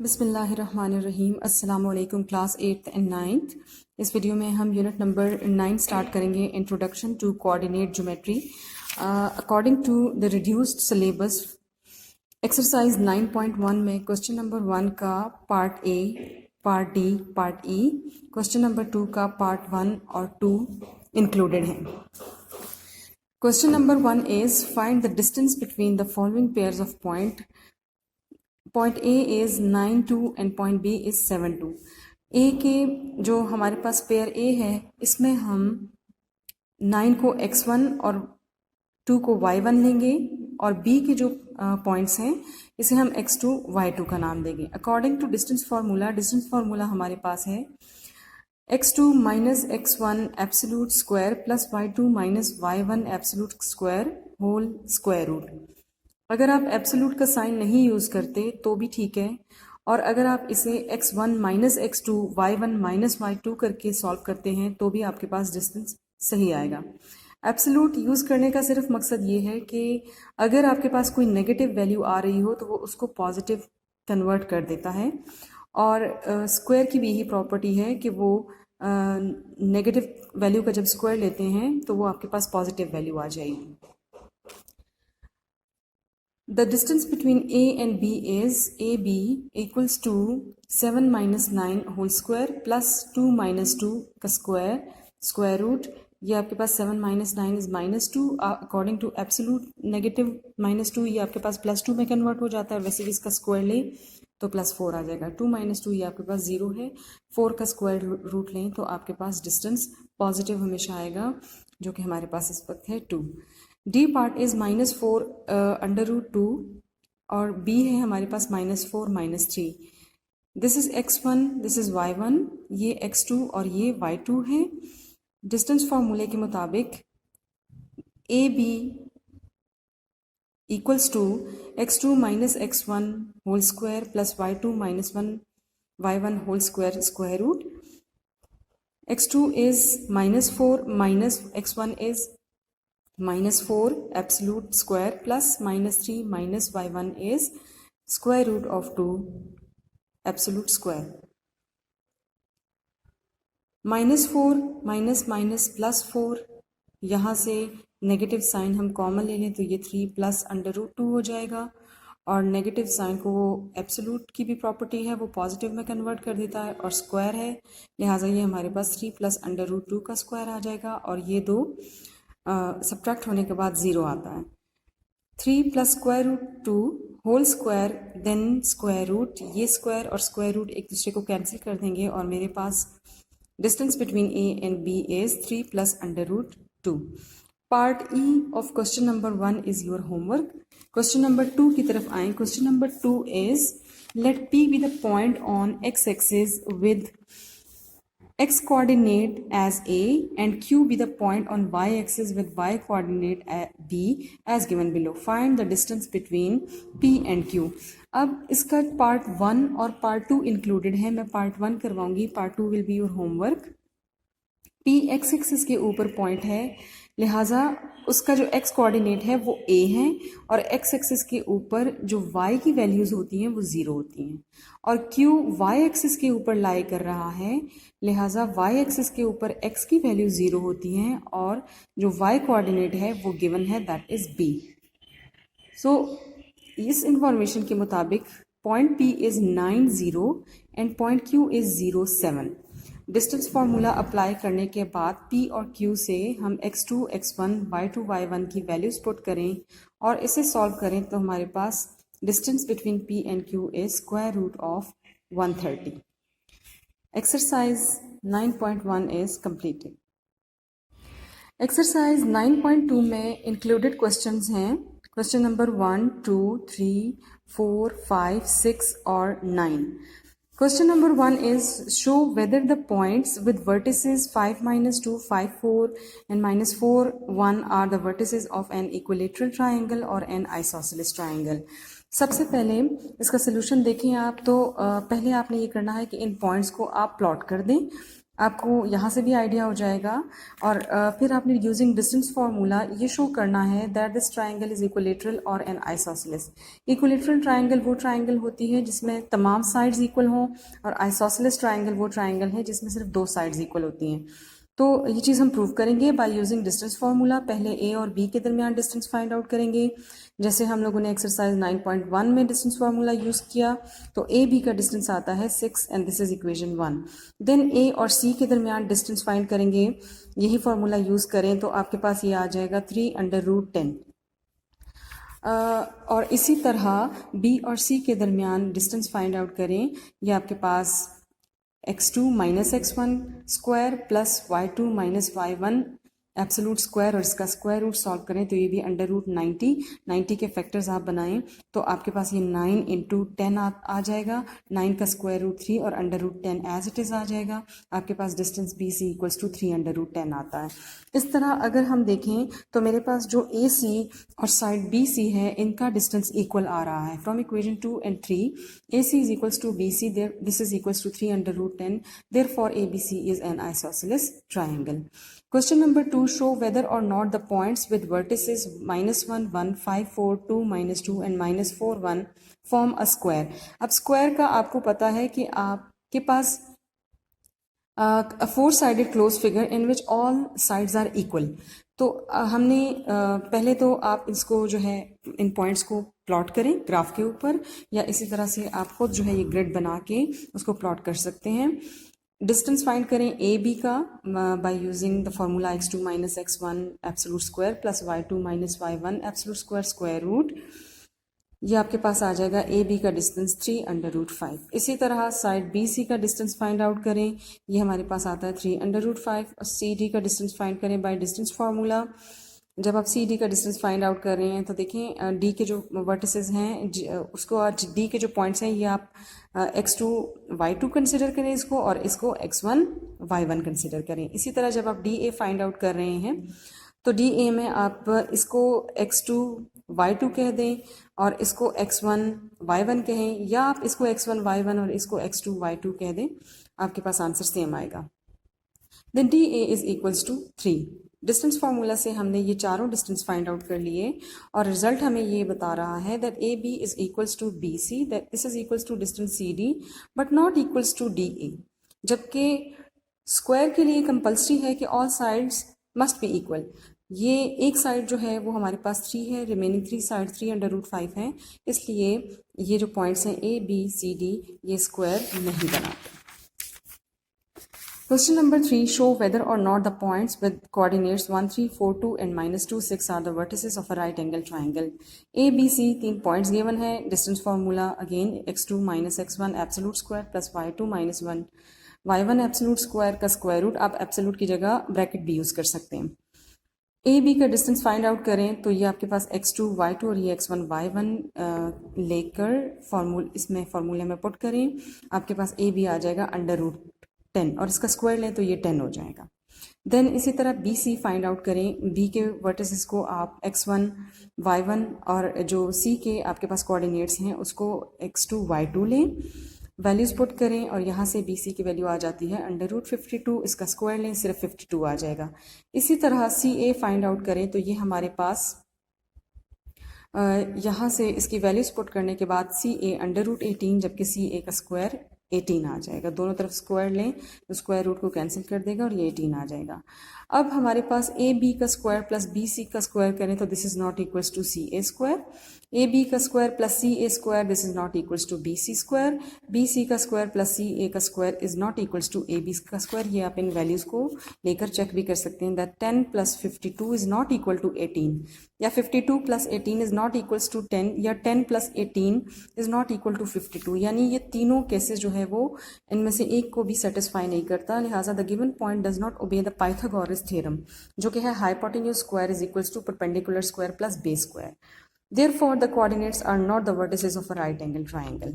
बिस्मिल्लाहिर्रहमानिर्रहीम। अस्सलाम वालेकुम क्लास 8th एंड 9th। इस वीडियो में हम यूनिट नंबर 9 स्टार्ट करेंगे, introduction to coordinate geometry. According to the reduced syllabus exercise 9.1 में क्वेश्चन नंबर 1 का part A, part D, part E, question number 2 का पार्ट 1 और 2 इंक्लूडेड हैं। Question number 1 is find the distance between the following pairs of point A is 9 2 and point B is 7 2। A के जो हमारे पास pair A है इसमें हम 9 को x1 और 2 को y1 लेंगे और बी के जो पॉइंट्स हैं इसे हम x2 y2 का नाम देंगे। अकॉर्डिंग टू डिस्टेंस फार्मूला हमारे पास है x2 minus x1 absolute square plus y2 minus y1 absolute square whole square root. अगर आप एब्सोल्यूट का साइन नहीं यूज़ करते तो भी ठीक है, और अगर आप इसे x1 minus x2 y1 minus y2 करके सॉल्व करते हैं तो भी आपके पास डिस्टेंस सही आएगा। एब्सोल्यूट यूज़ करने का सिर्फ मकसद ये है कि अगर आपके पास कोई नेगेटिव वैल्यू आ रही हो तो वो उसको पॉजिटिव कन्वर्ट कर देता है, और स्क्वायर की भी यही प्रॉपर्टी है कि वो नेगेटिव वैल्यू का जब स्क्वायर लेते हैं तो वो आपके पास पॉजिटिव वैल्यू आ जाएगी। The distance between A and B is AB equals to 7 minus 9 whole square plus 2 minus 2 का square root। ये आपके पास 7 minus 9 is minus 2। According to absolute negative minus 2 ये आपके पास प्लस 2 में कन्वर्ट हो जाता है। वैसे भी इसका स्क्वायर ले तो प्लस 4 आ जाएगा। 2 minus 2 ये आपके पास 0 है। 4 का स्क्वायर रूट लें तो आपके पास डिस्टेंस पॉजिटिव हमेशा आएगा, जो कि हमारे पास इस वक्त है 2। D part is -4 under root 2 और बी है हमारे पास -4 -3। This is x1, this is y1, ये x2 और ये y2 है। डिस्टेंस फार्मूले के मुताबिक A B equals to x2 minus x1 whole square plus y2 minus 1 y1 whole square root. x2 is -4 minus x1 is -4 absolute square plus -3 minus y1 is square root of 2 absolute square। -4 minus minus plus 4, यहाँ से negative sign हम common ले लें तो ये 3 plus under root 2 हो जाएगा, और नेगेटिव साइन को वो एब्सोल्यूट की भी प्रॉपर्टी है वो पॉजिटिव में कन्वर्ट कर देता है, और स्क्वायर है लिहाजा ये हमारे पास 3 प्लस अंडर रूट 2 का स्क्वायर आ जाएगा, और ये दो सब्ट्रैक्ट होने के बाद 0 आता है। 3 plus square root 2 whole square then square root, ये स्क्वायर और स्क्वायर रूट एक दूसरे को कैंसिल कर देंगे और मेरे पास distance between a and b is 3 plus under root 2। Part e of question number 1 is your homework. Question number 2 की तरफ आए। Question number 2 is let p be the point on x axis with x coordinate as A and Q be the point on y axis with y coordinate B as given below. Find the distance between P and Q। अब इसका part 1 और part 2 included है। मैं part 1 करवाऊंगी, part 2 will be your homework. P x axis के ऊपर point है, लिहाजा उसका जो x कोऑर्डिनेट है वो a है, और x एक्सिस के ऊपर जो y की वैल्यूज़ होती हैं वो 0 होती हैं, और q y एक्सिस के ऊपर लाई कर रहा है, लिहाजा y एक्सिस के ऊपर x की वैल्यू 0 होती हैं, और जो y कोऑर्डिनेट है वो गिवन है, दैट इज़ b। सो इस इंफॉर्मेशन के मुताबिक point P is 9 0 and point Q is 0 7। Distance formula apply करने के बाद P और Q से हम x2 x1 y2 y1 की वैल्यूज पुट करें और इसे सॉल्व करें तो हमारे पास distance between P and Q is square root of 130। Exercise 9.1 is completed. Exercise 9.2 में इंक्लूडेड क्वेश्चंस हैं। क्वेश्चन नंबर 1 2 3 4 5 6 और 9। Question number 1 is show whether the points with vertices 5 minus 2 5 4 and minus 4 1 are the vertices of an equilateral triangle or an isosceles triangle। सबसे पहले इसका solution देखें आप तो पहले आपने ये करना है कि इन पॉइंट्स को आप प्लॉट कर दें। आपको यहाँ से भी आइडिया हो जाएगा। और फिर आपने यूजिंग डिस्टेंस फार्मूला ये शो करना है that this triangle is equilateral और एन आइसोसेलेस। इक्विलेटरल ट्राइंगल वो ट्राइंगल होती है जिसमें तमाम साइड्स इक्वल हों, और आइसोसेलेस ट्राइंगल वो ट्राइंगल है जिसमें सिर्फ 2 साइड्स इक्वल होती हैं। तो ये चीज़ हम प्रूव करेंगे बाय यूजिंग डिस्टेंस फार्मूला। पहले ए और बी के दरमियान डिस्टेंस फाइंड आउट करेंगे। जैसे हम लोगों ने एक्सरसाइज 9.1 में डिस्टेंस फार्मूला यूज़ किया, तो ए बी का डिस्टेंस आता है 6 and this is equation 1। Then A और सी के दरमियान डिस्टेंस फाइंड करेंगे, यही फार्मूला यूज़ करें तो आपके पास ये आ जाएगा 3√10। और इसी तरह बी और सी के दरमियान डिस्टेंस फाइंड आउट करें, ये आपके पास x2 minus x1 square plus y2 minus y1 absolute square, और इसका स्क्वायर रूट सॉल्व करें तो ये भी √90 के फैक्टर्स आप बनाएं तो आपके पास ये 9 इंटू 10 आ जाएगा। 9 का स्क्वायर रूट 3 और √10 एज इट इज़ आ जाएगा। आपके पास distance b c equals to 3√10 आता है। इस तरह अगर हम देखें तो मेरे पास जो ए सी और साइड बी सी है इनका डिस्टेंस इक्वल आ रहा है। From equation 2 and 3 A C is equals to B C, this is equals to 3√10, therefore ABC is an isosceles triangle. Question number 2, show whether or not the points with vertices -1, 1, 5, 4, 2, -2 and -4, 1 form a square. अब square का आपको पता है कि आपके पास a four-sided closed figure in which all sides are equal. तो हमने पहले तो आप इसको जो है इन पॉइंट्स को प्लॉट करें ग्राफ के ऊपर, या इसी तरह से आप खुद जो है ये ग्रिड बना के उसको प्लॉट कर सकते हैं। डिस्टेंस फाइंड करें ए बी का by using the formula x2 minus x1 absolute square plus y2 minus y1 absolute square square root. ये आपके पास आ जाएगा ए बी का डिस्टेंस 3√5। इसी तरह साइड बी सी का डिस्टेंस फाइंड आउट करें, ये हमारे पास आता है 3√5। और सी डी का डिस्टेंस फाइंड करें बाय डिस्टेंस फार्मूला। जब आप सी डी का डिस्टेंस फाइंड आउट कर रहे हैं तो देखें डी के जो वर्टिसेस हैं उसको आज डी के जो पॉइंट्स हैं ये आप x2 y2 कंसिडर करें इसको, और इसको x1 y1 कंसिडर करें। इसी तरह जब आप डी ए फाइंड आउट कर रहे हैं तो डी ए में आप इसको x2 y2 कह दें और इसको x1 y1 कहें, या आप इसको x1 y1 और इसको x2 y2 कह दें, आपके पास आंसर सेम आएगा। Then D A is equals to 3। Distance formula से हमने ये चारों डिस्टेंस फाइंड आउट कर लिए और रिजल्ट हमें ये बता रहा है that A B is equals to B C, that this is equals to distance C D but not equals to D A. जबकि स्क्वायर के लिए कंपल्सरी है कि all sides must be equal. ये एक साइड जो है वो हमारे पास 3 है, रिमेनिंग 3 साइड 3√5 हैं, इसलिए ये जो पॉइंट्स हैं ए बी सी डी ये स्क्वायर नहीं बनाते। Question number 3, show whether or not the points with coordinates 1, 3, 4, 2 and -2, 6 are the vertices of a right angle triangle. A, B, C 3 points given है। Distance formula again x2 minus x1 absolute square plus y2 minus 1 y1 absolute square का square root, आप absolute की जगह bracket भी use कर सकते हैं। A B का डिस्टेंस फाइंड आउट करें तो ये आपके पास x2 y2 और ये x1 y1 लेकर इसमें फार्मूले में पुट करें, आपके पास ए बी आ जाएगा √10 और इसका स्क्वायर लें तो ये 10 हो जाएगा। देन इसी तरह बी सी फाइंड आउट करें। बी के वर्टिसेस को आप x1 y1 और जो सी के आपके पास कोऑर्डिनेट्स हैं उसको x2 y2 लें, वैल्यूज़ पुट करें और यहाँ से बी सी की वैल्यू आ जाती है √52, इसका स्क्वायर लें सिर्फ 52 आ जाएगा। इसी तरह सी ए फाइंड आउट करें तो ये हमारे पास यहाँ से इसकी वैल्यूज़ पुट करने के बाद सी ए √18 जबकि सी ए का स्क्वायर 18 आ जाएगा। दोनों तरफ स्क्वायर लें तो स्क्वायर रूट को कैंसिल कर देगा और ये 18 आ जाएगा। अब हमारे पास ए बी का स्क्वायर प्लस बी सी का स्क्वायर करें तो this is not equals to c a square. A B का square plus c a square this is not equals to B c square. B c का square plus c a का square is not equals to a B का square. ये आप इन values को लेकर check भी कर सकते हैं that 10 + 52 is not equal to 18, या 52 + 18 इज़ नॉट इक्वल्स टू 10, या 10 + 18 इज़ नॉट इक्वल टू 52। यानी ये तीनों केसेस जो है वो इनमें से एक को भी सेटिस्फाई नहीं करता। लिहाजा the given point does not obey the Pythagoras theorem, जो कि है hypotenuse square is equals to perpendicular square plus base square. Therefore, the coordinates are not the vertices of a right angle triangle.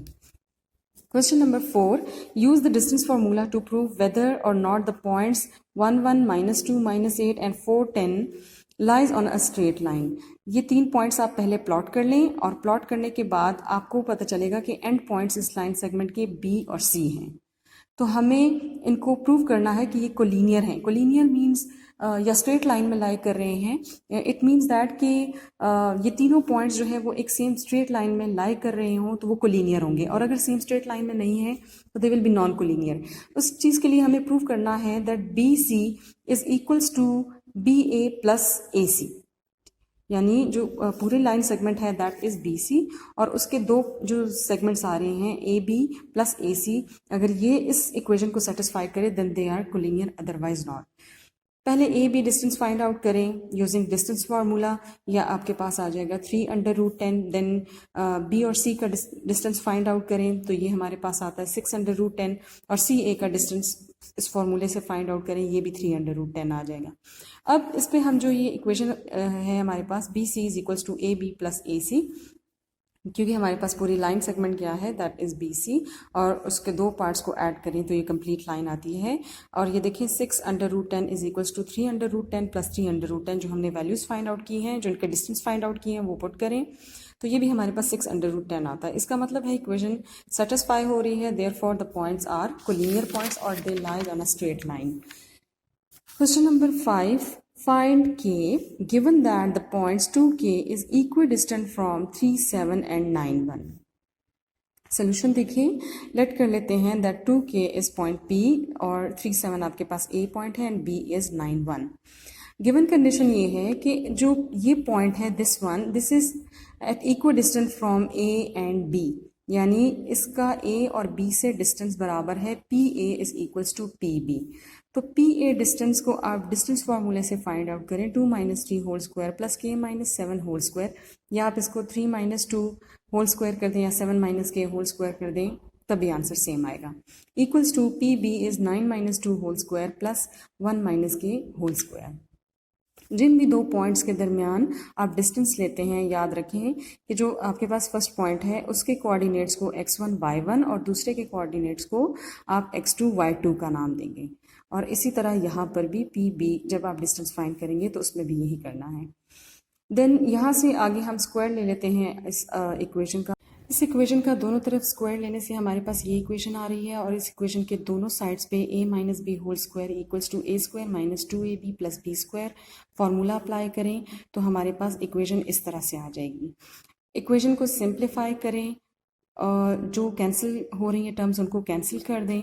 Question number 4. Use the distance formula to prove whether or not the points 1, 1, -2, -8 and 4, 10 lies on a straight line. ये 3 points आप पहले plot कर लें और plot करने के बाद आपको पता चलेगा कि एंड पॉइंट्स इस लाइन सेगमेंट के B और C हैं। तो हमें इनको प्रूव करना है कि ये कोलिनियर हैं। कोलिनियर मीन्स या स्ट्रेट लाइन में लाई कर रहे हैं। इट मीन्स दैट कि ये तीनों पॉइंट्स जो है वो एक सेम स्ट्रेट लाइन में लाई कर रहे हों तो वो कोलिनियर होंगे, और अगर सेम स्ट्रेट लाइन में नहीं है तो they will be non collinear. उस चीज़ के लिए हमें प्रूव करना है that b c is equals to b a plus a c, यानी जो पूरे लाइन सेगमेंट है दैट इज बी सी, और उसके दो जो सेगमेंट्स आ रहे हैं ए बी प्लस ए सी, अगर ये इस इक्वेशन को सेटिस्फाई करे then they are collinear, otherwise not. पहले a b distance find out करें यूजिंग डिस्टेंस फार्मूला, या आपके पास आ जाएगा 3/√10। देन बी और सी का डिस्टेंस फाइंड आउट करें तो ये हमारे पास आता है 6/10, और सी ए का डिस्टेंस इस फॉर्मूले से फाइंड आउट करें, ये भी 3/10 आ जाएगा। अब इस पे हम जो ये इक्वेशन है हमारे पास b c is equals to a b plus a c, क्योंकि हमारे पास पूरी लाइन सेगमेंट क्या है दैट इज बी सी, और उसके दो पार्ट्स को ऐड करें तो ये कंप्लीट लाइन आती है। और ये देखिए 6/10 इज इक्वल्स टू 3/10 प्लस 3/10, जो हमने वैल्यूज फाइंड आउट की हैं, जो इनके डिस्टेंस फाइंड आउट किए हैं वो पुट करें तो ये भी हमारे पास 6/10 आता है। इसका मतलब है इक्वेशन सेटिस्फाई हो रही है, therefore the points are collinear points और they lie on a straight line. Question number 5. Find K given that the points 2K is equidistant from 3, 7 and 9, 1. Solution देखिए, लेट कर लेते हैं that 2K is point P और 3, 7 आपके पास A point है and B is 9, 1। Given condition ये है कि जो ये पॉइंट है this is at equidistant from A and B, यानी इसका A और B से डिस्टेंस बराबर है, PA is equals to PB। तो PA डिस्टेंस को आप डिस्टेंस फार्मूले से फाइंड आउट करें, 2 - 3 whole square plus K - 7 whole square, या आप इसको 3 - 2 होल स्क्वायर कर दें या 7 - K होल स्क्वायर कर दें, तभी आंसर सेम आएगा। Equals to PB is 9 - 2 whole square plus 1 - K whole square. जिन भी दो पॉइंट्स के दरमियान आप डिस्टेंस लेते हैं, याद रखें कि जो आपके पास फर्स्ट पॉइंट है उसके कोऑर्डिनेट्स को x1 y1 और दूसरे के कोऑर्डिनेट्स को आप x2 y2 का नाम देंगे, और इसी तरह यहाँ पर भी PB जब आप डिस्टेंस फाइंड करेंगे तो उसमें भी यही करना है। देन यहाँ से आगे हम स्क्वायर ले लेते हैं इस इक्वेशन का। इस इक्वेशन का दोनों तरफ स्क्वायर लेने से हमारे पास ये इक्वेशन आ रही है, और इस इक्वेशन के दोनों साइड्स पे a - b whole square equals to a² - 2ab plus b² formula apply करें तो हमारे पास इक्वेशन इस तरह से आ जाएगी। इक्वेशन को सिंप्लीफाई करें और जो कैंसिल हो रही है टर्म्स उनको कैंसिल कर दें,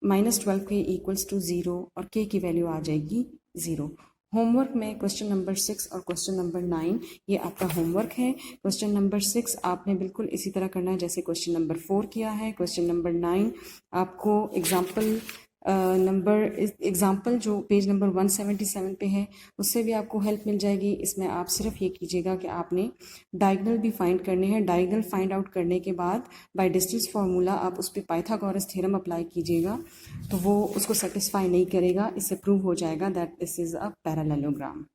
-12k इक्वल्स टू 0 और k की वैल्यू आ जाएगी 0। होमवर्क में क्वेश्चन नंबर 6 और क्वेश्चन नंबर 9 ये आपका होमवर्क है। क्वेश्चन नंबर 6 आपने बिल्कुल इसी तरह करना है जैसे क्वेश्चन नंबर 4 किया है। क्वेश्चन नंबर 9 आपको एग्जाम्पल जो पेज नंबर 177 पे है उससे भी आपको हेल्प मिल जाएगी। इसमें आप सिर्फ ये कीजिएगा कि आपने डायगोनल भी फाइंड करने हैं। डायगोनल फाइंड आउट करने के बाद बाय डिस्टेंस फार्मूला आप उस पर पाइथागोरस थ्योरम अप्लाई कीजिएगा, तो वो उसको सेटिस्फाई नहीं करेगा। इससे प्रूव हो जाएगा that this is a parallelogram.